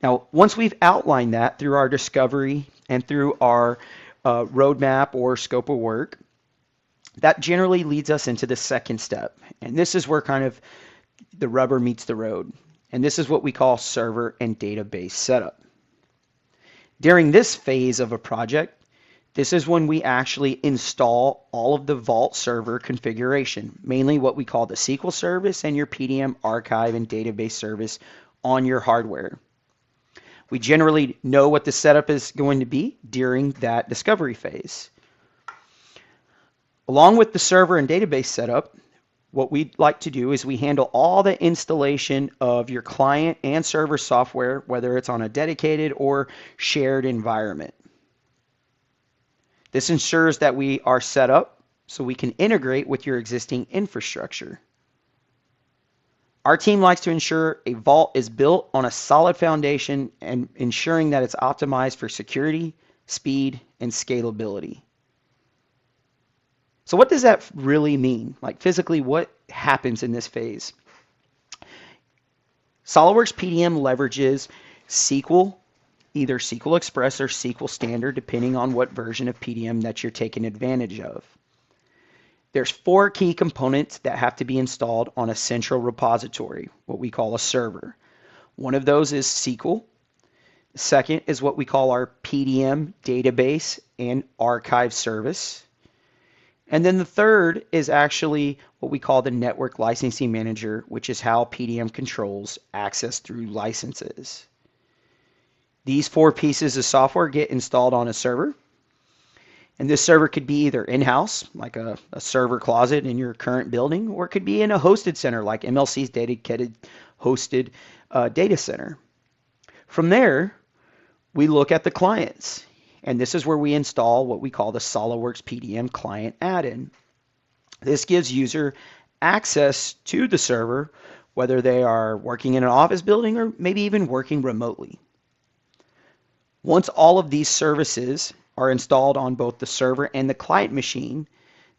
Now, once we've outlined that through our discovery and through our roadmap or scope of work, that generally leads us into the second step. And this is where kind of the rubber meets the road. And this is what we call server and database setup. During this phase of a project, this is when we actually install all of the Vault server configuration, mainly what we call the SQL service and your PDM archive and database service on your hardware. We generally know what the setup is going to be during that discovery phase. Along with the server and database setup, what we'd like to do is we handle all the installation of your client and server software, whether it's on a dedicated or shared environment. This ensures that we are set up so we can integrate with your existing infrastructure. Our team likes to ensure a Vault is built on a solid foundation and ensuring that it's optimized for security, speed, and scalability. So what does that really mean? Like physically, what happens in this phase? SOLIDWORKS PDM leverages SQL, either SQL Express or SQL Standard, depending on what version of PDM that you're taking advantage of. There's 4 key components that have to be installed on a central repository, what we call a server. One of those is SQL. The second is what we call our PDM database and archive service. And then the third is actually what we call the Network Licensing Manager, which is how PDM controls access through licenses. These 4 pieces of software get installed on a server. And this server could be either in-house, like a server closet in your current building, or it could be in a hosted center like MLC's dedicated hosted data center. From there, we look at the clients. And this is where we install what we call the SOLIDWORKS PDM client add-in. This gives user access to the server, whether they are working in an office building or maybe even working remotely. Once all of these services are installed on both the server and the client machine,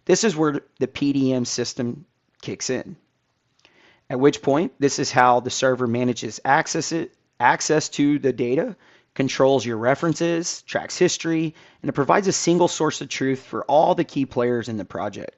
this is where the PDM system kicks in. At which point, this is how the server manages access to the data, controls your references, tracks history, and it provides a single source of truth for all the key players in the project.